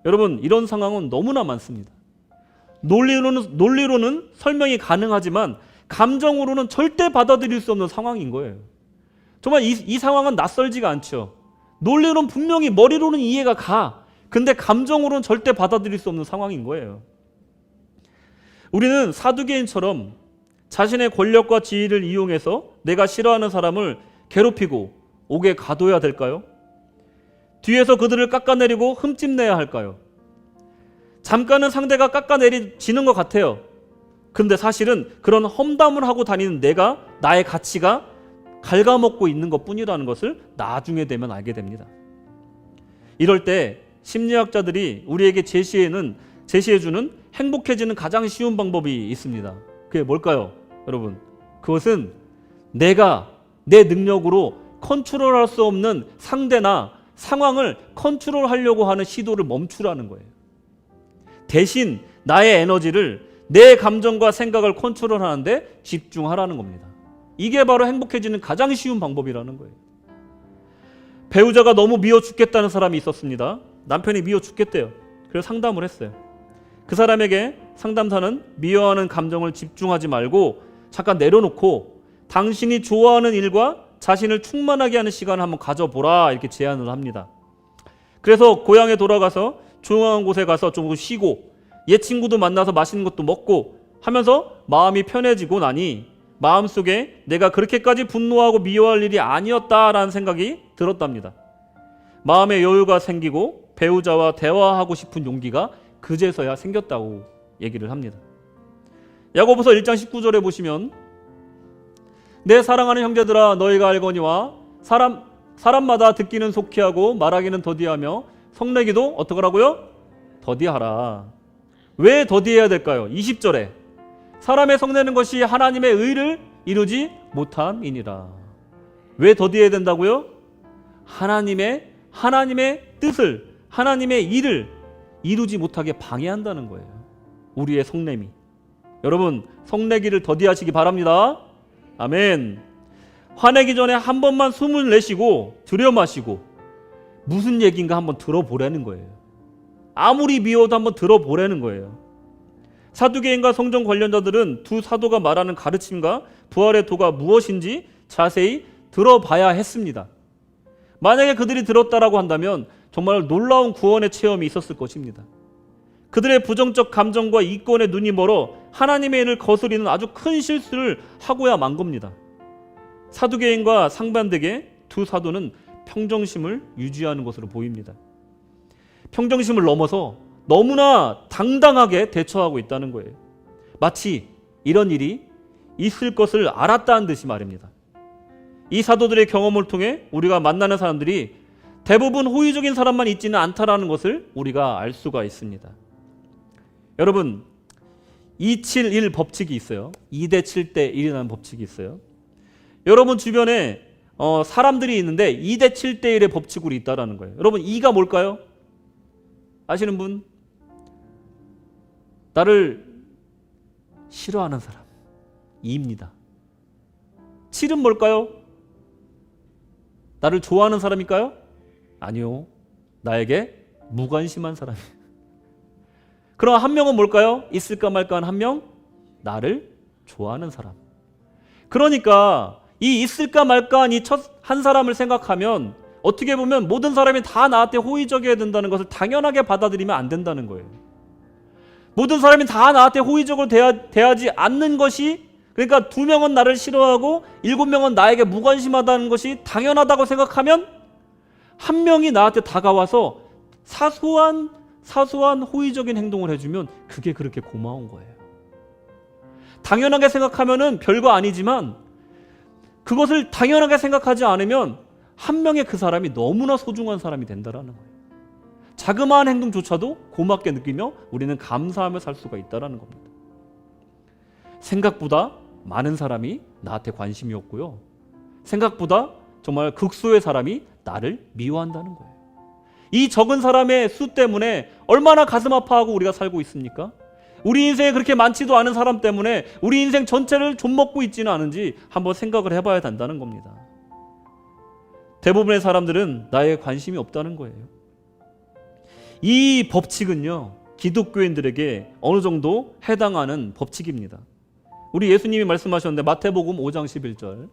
여러분, 이런 상황은 너무나 많습니다. 논리로는 설명이 가능하지만 감정으로는 절대 받아들일 수 없는 상황인 거예요. 정말 이 상황은 낯설지가 않죠. 논리로는 분명히 머리로는 이해가 가. 근데 감정으로는 절대 받아들일 수 없는 상황인 거예요. 우리는 사두개인처럼 자신의 권력과 지위를 이용해서 내가 싫어하는 사람을 괴롭히고 옥에 가둬야 될까요? 뒤에서 그들을 깎아내리고 흠집내야 할까요? 잠깐은 상대가 깎아내리지는 것 같아요. 근데 사실은 그런 험담을 하고 다니는 나의 가치가 갉아먹고 있는 것뿐이라는 것을 나중에 되면 알게 됩니다. 이럴 때 심리학자들이 우리에게 제시해주는 행복해지는 가장 쉬운 방법이 있습니다. 그게 뭘까요? 여러분, 그것은 내가 내 능력으로 컨트롤할 수 없는 상대나 상황을 컨트롤하려고 하는 시도를 멈추라는 거예요. 대신 나의 에너지를 내 감정과 생각을 컨트롤하는데 집중하라는 겁니다. 이게 바로 행복해지는 가장 쉬운 방법이라는 거예요. 배우자가 너무 미워 죽겠다는 사람이 있었습니다. 남편이 미워 죽겠대요. 그래서 상담을 했어요. 그 사람에게 상담사는 미워하는 감정을 집중하지 말고 잠깐 내려놓고 당신이 좋아하는 일과 자신을 충만하게 하는 시간을 한번 가져보라, 이렇게 제안을 합니다. 그래서 고향에 돌아가서 조용한 곳에 가서 좀 쉬고 옛 친구도 만나서 맛있는 것도 먹고 하면서 마음이 편해지고 나니 마음속에 내가 그렇게까지 분노하고 미워할 일이 아니었다라는 생각이 들었답니다. 마음의 여유가 생기고 배우자와 대화하고 싶은 용기가 그제서야 생겼다고 얘기를 합니다. 야고보서 1장 19절에 보시면 내 사랑하는 형제들아 너희가 알거니와 사람마다 듣기는 속히 하고 말하기는 더디하며 성내기도 어떡하라고요? 더디하라. 왜 더디해야 될까요? 20절에 사람의 성내는 것이 하나님의 의를 이루지 못함이니라. 왜 더디해야 된다고요? 하나님의 뜻을, 하나님의 일을 이루지 못하게 방해한다는 거예요. 우리의 성냄이. 여러분, 성내기를 더디하시기 바랍니다. 아멘. 화내기 전에 한 번만 숨을 내쉬고 들여마시고 무슨 얘기인가 한번 들어보라는 거예요. 아무리 미워도 한번 들어보라는 거예요. 사두개인과 성경 관련자들은 두 사도가 말하는 가르침과 부활의 도가 무엇인지 자세히 들어봐야 했습니다. 만약에 그들이 들었다라고 한다면 정말 놀라운 구원의 체험이 있었을 것입니다. 그들의 부정적 감정과 이권에 눈이 멀어 하나님의 일을 거스리는 아주 큰 실수를 하고야 만 겁니다. 사두개인과 상반되게 두 사도는 평정심을 유지하는 것으로 보입니다. 평정심을 넘어서 너무나 당당하게 대처하고 있다는 거예요. 마치 이런 일이 있을 것을 알았다는 듯이 말입니다. 이 사도들의 경험을 통해 우리가 만나는 사람들이 대부분 호의적인 사람만 있지는 않다라는 것을 우리가 알 수가 있습니다. 여러분, 271 법칙이 있어요. 2대 7대 1이라는 법칙이 있어요. 여러분 주변에 사람들이 있는데 2대 7대 1의 법칙으로 있다라는 거예요. 여러분, 2가 뭘까요? 아시는 분? 나를 싫어하는 사람 2입니다. 7은 뭘까요? 나를 좋아하는 사람일까요? 아니요. 나에게 무관심한 사람이에요. 그럼 한 명은 뭘까요? 있을까 말까 한 명? 나를 좋아하는 사람. 그러니까 이 있을까 말까 이 한 사람을 생각하면 어떻게 보면 모든 사람이 다 나한테 호의적이어야 된다는 것을 당연하게 받아들이면 안 된다는 거예요. 모든 사람이 다 나한테 호의적으로 대하지 않는 것이, 그러니까 2명은 나를 싫어하고 7명은 나에게 무관심하다는 것이 당연하다고 생각하면 한 명이 나한테 다가와서 사소한 호의적인 행동을 해주면 그게 그렇게 고마운 거예요. 당연하게 생각하면은 별거 아니지만 그것을 당연하게 생각하지 않으면 한 명의 그 사람이 너무나 소중한 사람이 된다라는 거예요. 자그마한 행동조차도 고맙게 느끼며 우리는 감사하며 살 수가 있다라는 겁니다. 생각보다 많은 사람이 나한테 관심이 없고요. 생각보다 정말 극소의 사람이 나를 미워한다는 거예요. 이 적은 사람의 수 때문에 얼마나 가슴 아파하고 우리가 살고 있습니까? 우리 인생에 그렇게 많지도 않은 사람 때문에 우리 인생 전체를 좀먹고 있지는 않은지 한번 생각을 해봐야 된다는 겁니다. 대부분의 사람들은 나에게 관심이 없다는 거예요. 이 법칙은요, 기독교인들에게 어느 정도 해당하는 법칙입니다. 우리 예수님이 말씀하셨는데 마태복음 5장 11절,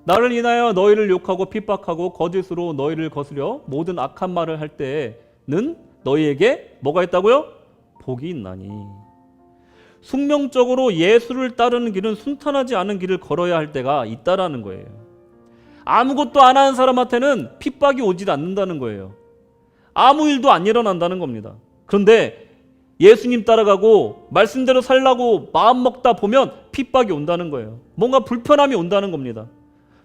나를 인하여 너희를 욕하고 핍박하고 거짓으로 너희를 거스려 모든 악한 말을 할 때에는 너희에게 뭐가 있다고요? 복이 있나니. 숙명적으로 예수를 따르는 길은 순탄하지 않은 길을 걸어야 할 때가 있다라는 거예요. 아무것도 안 하는 사람한테는 핍박이 오지 않는다는 거예요. 아무 일도 안 일어난다는 겁니다. 그런데 예수님 따라가고 말씀대로 살라고 마음 먹다 보면 핍박이 온다는 거예요. 뭔가 불편함이 온다는 겁니다.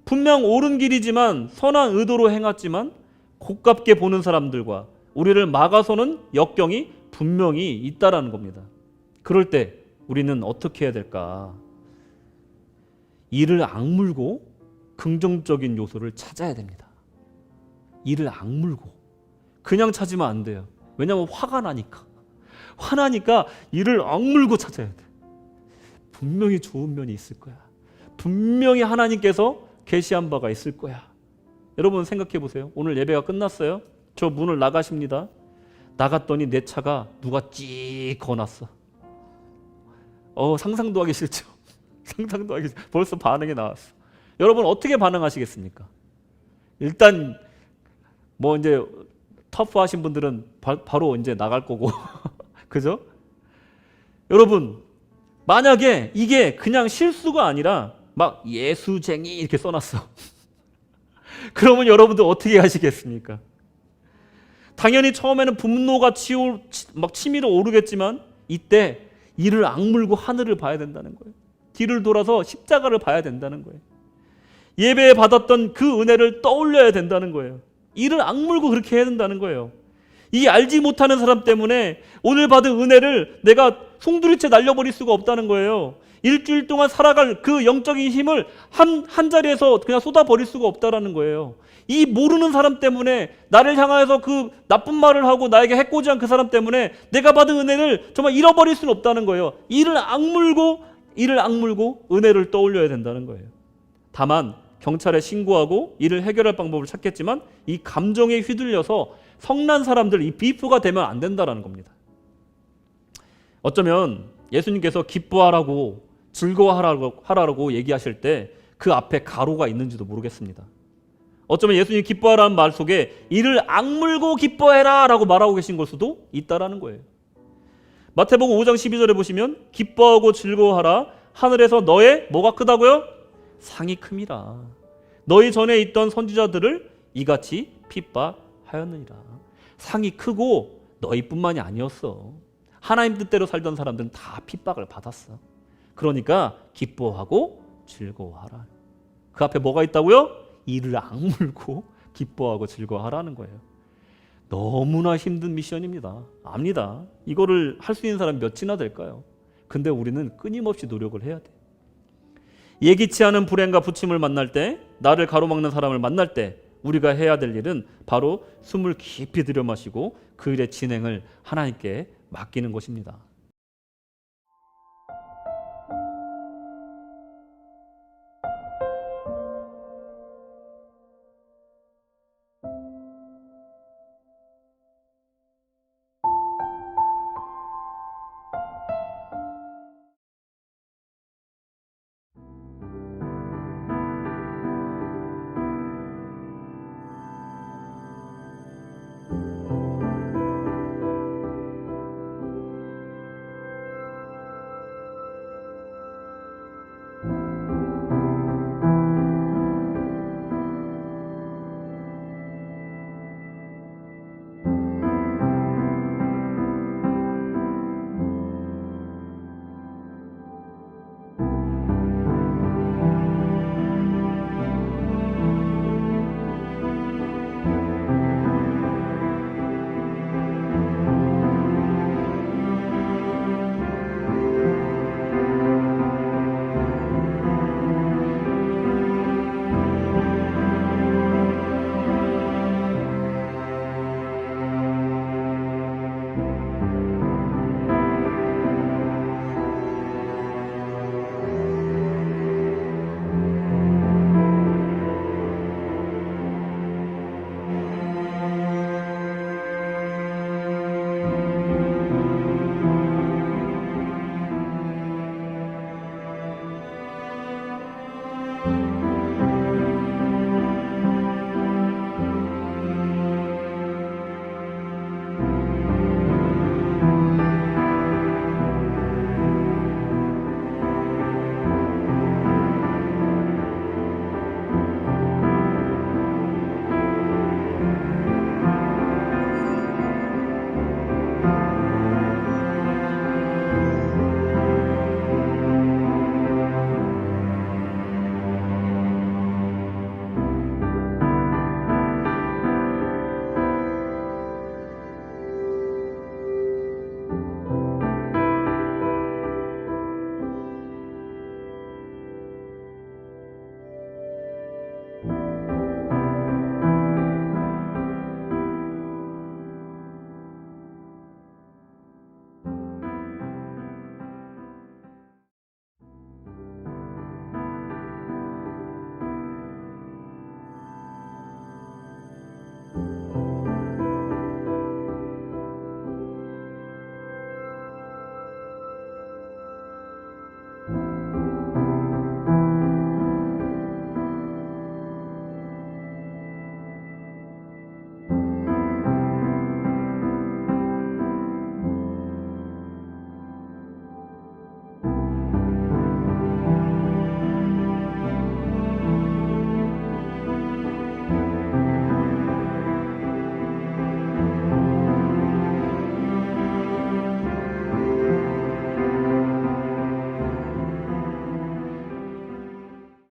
분명 옳은 길이지만 선한 의도로 행했지만 고깝게 보는 사람들과 우리를 막아서는 역경이 분명히 있다라는 겁니다. 그럴 때 우리는 어떻게 해야 될까? 이를 악물고 긍정적인 요소를 찾아야 됩니다. 이를 악물고 그냥 찾으면 안 돼요. 왜냐하면 화가 나니까. 화나니까 이를 악물고 찾아야 돼. 분명히 좋은 면이 있을 거야. 분명히 하나님께서 계시한 바가 있을 거야. 여러분 생각해 보세요. 오늘 예배가 끝났어요. 저 문을 나가십니다. 나갔더니 내 차가 누가 찍 거놨어. 상상도 하기 싫죠. 상상도 하기 싫죠. 벌써 반응이 나왔어. 여러분 어떻게 반응하시겠습니까? 일단 뭐 이제 터프하신 분들은 바로 이제 나갈 거고 그죠? 여러분 만약에 이게 그냥 실수가 아니라 막 예수쟁이 이렇게 써놨어. 그러면 여러분들 어떻게 하시겠습니까? 당연히 처음에는 분노가 막 치밀어 오르겠지만 이때 이를 악물고 하늘을 봐야 된다는 거예요. 뒤를 돌아서 십자가를 봐야 된다는 거예요. 예배에 받았던 그 은혜를 떠올려야 된다는 거예요. 이를 악물고 그렇게 해야 된다는 거예요. 이 알지 못하는 사람 때문에 오늘 받은 은혜를 내가 송두리째 날려버릴 수가 없다는 거예요. 일주일 동안 살아갈 그 영적인 힘을 한 자리에서 그냥 쏟아버릴 수가 없다라는 거예요. 이 모르는 사람 때문에 나를 향해서 그 나쁜 말을 하고 나에게 해코지한 그 사람 때문에 내가 받은 은혜를 정말 잃어버릴 수는 없다는 거예요. 이를 악물고 은혜를 떠올려야 된다는 거예요. 다만 경찰에 신고하고 이를 해결할 방법을 찾겠지만 이 감정에 휘둘려서 성난 사람들 이 비프가 되면 안 된다라는 겁니다. 어쩌면 예수님께서 기뻐하라고 즐거워하라고 얘기하실 때 그 앞에 가로가 있는지도 모르겠습니다. 어쩌면 예수님 기뻐하라는 말 속에 이를 악물고 기뻐해라 라고 말하고 계신 걸 수도 있다라는 거예요. 마태복음 5장 12절에 보시면 기뻐하고 즐거워하라 하늘에서 너의 뭐가 크다고요? 상이 큼이라. 너희 전에 있던 선지자들을 이같이 핍박하였느니라. 상이 크고 너희뿐만이 아니었어. 하나님 뜻대로 살던 사람들은 다 핍박을 받았어. 그러니까 기뻐하고 즐거워하라. 그 앞에 뭐가 있다고요? 이를 악물고 기뻐하고 즐거워하라는 거예요. 너무나 힘든 미션입니다. 압니다. 이거를 할 수 있는 사람이 몇이나 될까요? 근데 우리는 끊임없이 노력을 해야 돼. 예기치 않은 불행과 부침을 만날 때, 나를 가로막는 사람을 만날 때 우리가 해야 될 일은 바로 숨을 깊이 들여 마시고 그 일의 진행을 하나님께 맡기는 것입니다.